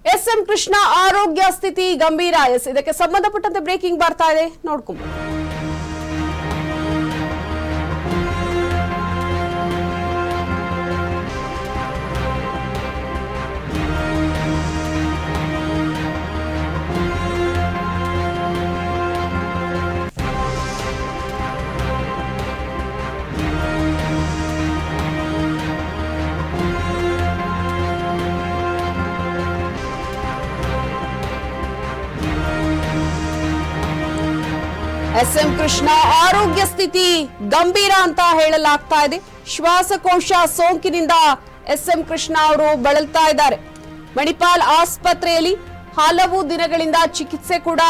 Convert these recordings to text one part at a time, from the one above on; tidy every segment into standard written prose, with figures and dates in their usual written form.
S M Krishna ಆರೋಗ್ಯ ಸ್ಥಿತಿ ಗಂಭೀರ. ಇದಕ್ಕೆ ಸಂಬಂಧಪಟ್ಟಂತೆ ಬ್ರೇಕಿಂಗ್ ಬರ್ತಾ ಇದೆ, ನೋಡ್ಕೊಂಡು. ಎಸ್ಎಂ ಕೃಷ್ಣ ಆರೋಗ್ಯ ಸ್ಥಿತಿ ಗಂಭೀರ ಅಂತ ಹೇಳಲಾಗ್ತಾ ಇದೆ. ಶ್ವಾಸಕೋಶ ಸೋಂಕಿನಿಂದ ಎಸ್ಎಂ ಕೃಷ್ಣ ಅವರು ಬಳಲ್ತಾ ಇದ್ದಾರೆ. ಮಣಿಪಾಲ್ ಆಸ್ಪತ್ರೆಯಲ್ಲಿ ಹಲವು ದಿನಗಳಿಂದ ಚಿಕಿತ್ಸೆ ಕೂಡ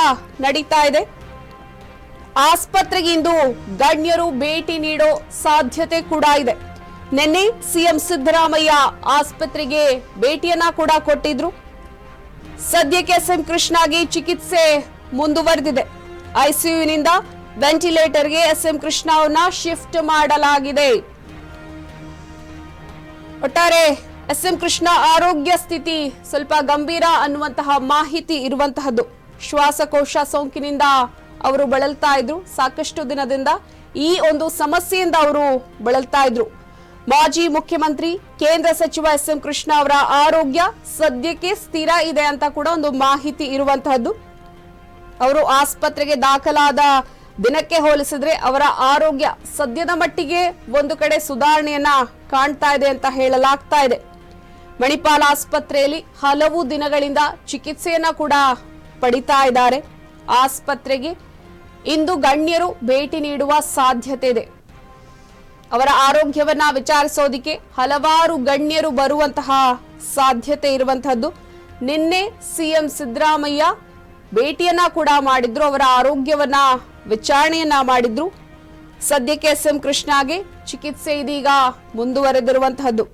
ನಡೀತಾ ಇದೆ. ಆಸ್ಪತ್ರೆಗೆ ಇಂದು ಗಣ್ಯರು ಭೇಟಿ ನೀಡೋ ಸಾಧ್ಯತೆ ಕೂಡ ಇದೆ. ನಿನ್ನೆ ಸಿಎಂ ಸಿದ್ದರಾಮಯ್ಯ ಆಸ್ಪತ್ರೆಗೆ ಭೇಟಿಯನ್ನ ಕೂಡ ಕೊಟ್ಟಿದ್ರು. ಸದ್ಯಕ್ಕೆ ಎಸ್ಎಂ ಕೃಷ್ಣಗೆ ಚಿಕಿತ್ಸೆ ಮುಂದುವರೆದಿದೆ. ಐಸಿಯುನಿಂದ ವೆಂಟಿಲೇಟರ್ಗೆ ಎಸ್ಎಂ ಕೃಷ್ಣ ಅವರನ್ನ ಶಿಫ್ಟ್ ಮಾಡಲಾಗಿದೆ. ಒಟ್ಟಾರೆ ಎಸ್ಎಂ ಕೃಷ್ಣ ಆರೋಗ್ಯ ಸ್ಥಿತಿ ಸ್ವಲ್ಪ ಗಂಭೀರ ಅನ್ನುವಂತಹ ಮಾಹಿತಿ ಇರುವಂತಹದ್ದು. ಶ್ವಾಸಕೋಶ ಸೋಂಕಿನಿಂದ ಅವರು ಬಳಲ್ತಾ ಇದ್ರು. ಸಾಕಷ್ಟು ದಿನದಿಂದ ಈ ಒಂದು ಸಮಸ್ಯೆಯಿಂದ ಅವರು ಬಳಲ್ತಾ ಇದ್ರು. ಮಾಜಿ ಮುಖ್ಯಮಂತ್ರಿ ಕೇಂದ್ರ ಸಚಿವ ಎಸ್ಎಂ ಕೃಷ್ಣ ಅವರ ಆರೋಗ್ಯ ಸದ್ಯಕ್ಕೆ ಸ್ಥಿರ ಇದೆ ಅಂತ ಕೂಡ ಒಂದು ಮಾಹಿತಿ ಇರುವಂತಹದ್ದು. ಅವರು ಆಸ್ಪತ್ರೆಗೆ ದಾಖಲಾದ ದಿನಕ್ಕೆ ಹೋಲಿಸಿದ್ರೆ ಅವರ ಆರೋಗ್ಯ ಸದ್ಯದ ಮಟ್ಟಿಗೆ ಒಂದು ಕಡೆ ಸುಧಾರಣೆಯನ್ನ ಕಾಣ್ತಾ ಇದೆ ಅಂತ ಹೇಳಲಾಗ್ತಾ ಇದೆ. ಮಣಿಪಾಲ್ ಆಸ್ಪತ್ರೆಯಲ್ಲಿ ಹಲವು ದಿನಗಳಿಂದ ಚಿಕಿತ್ಸೆಯನ್ನ ಕೂಡ ಪಡಿತಾ ಇದ್ದಾರೆ. ಆಸ್ಪತ್ರೆಗೆ ಇಂದು ಗಣ್ಯರು ಭೇಟಿ ನೀಡುವ ಸಾಧ್ಯತೆ ಇದೆ. ಅವರ ಆರೋಗ್ಯವನ್ನ ವಿಚಾರಿಸೋದಿಕ್ಕೆ ಹಲವಾರು ಗಣ್ಯರು ಬರುವಂತಹ ಸಾಧ್ಯತೆ ಇರುವಂತಹದ್ದು. ನಿನ್ನೆ ಸಿಎಂ ಸಿದ್ದರಾಮಯ್ಯ ಭೇಟಿಯನ್ನ ಕೂಡ ಮಾಡಿದ್ರು. ಅವರ ಆರೋಗ್ಯವನ್ನ ವಿಚಾರಣೆಯನ್ನ ಮಾಡಿದ್ರು. ಸದ್ಯಕ್ಕೆ ಎಸ್ಎಂ ಕೃಷ್ಣಗೆ ಚಿಕಿತ್ಸೆ ಇದೀಗ ಮುಂದುವರೆದಿರುವಂತಹದ್ದು.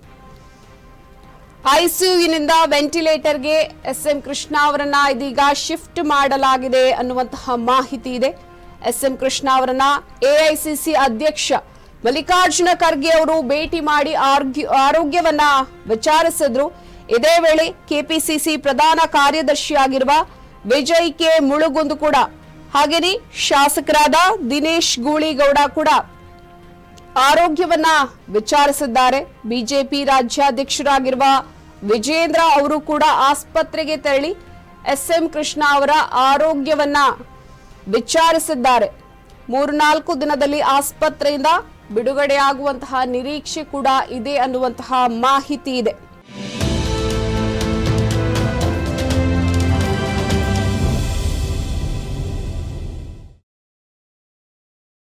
ಐಸಿಯುನಿಂದ ವೆಂಟಿಲೇಟರ್ಗೆ ಎಸ್ಎಂ ಕೃಷ್ಣ ಅವರನ್ನ ಇದೀಗ ಶಿಫ್ಟ್ ಮಾಡಲಾಗಿದೆ ಅನ್ನುವಂತಹ ಮಾಹಿತಿ ಇದೆ. ಎಸ್ಎಂ ಕೃಷ್ಣ ಅವರನ್ನ ಎಐಸಿಸಿ ಅಧ್ಯಕ್ಷ ಮಲ್ಲಿಕಾರ್ಜುನ ಖರ್ಗೆ ಅವರು ಭೇಟಿ ಮಾಡಿ ಆರೋಗ್ಯವನ್ನ ವಿಚಾರಿಸಿದ್ರು. ಇದೇ ವೇಳೆ ಕೆಪಿಸಿಸಿ ಪ್ರಧಾನ ಕಾರ್ಯದರ್ಶಿಯಾಗಿರುವ ವಿಜಯ್ ಕೆ ಮುಳುಗುಂದು ಕೂಡ ಹಾಗೇನೆ ಶಾಸಕರಾದ ದಿನೇಶ್ ಗೂಳಿಗೌಡ ಕೂಡ ಆರೋಗ್ಯವನ್ನ ವಿಚಾರಿಸಿದ್ದಾರೆ. ಬಿಜೆಪಿ ರಾಜ್ಯಾಧ್ಯಕ್ಷರಾಗಿರುವ ವಿಜೇಂದ್ರ ಅವರು ಕೂಡ ಆಸ್ಪತ್ರೆಗೆ ತೆರಳಿ ಎಸ್ಎಂ ಕೃಷ್ಣ ಅವರ ಆರೋಗ್ಯವನ್ನ ವಿಚಾರಿಸಿದ್ದಾರೆ. 3-4 ದಿನದಲ್ಲಿ ಆಸ್ಪತ್ರೆಯಿಂದ ಬಿಡುಗಡೆಯಾಗುವಂತಹ ನಿರೀಕ್ಷೆ ಕೂಡ ಇದೆ ಅನ್ನುವಂತಹ ಮಾಹಿತಿ ಇದೆ.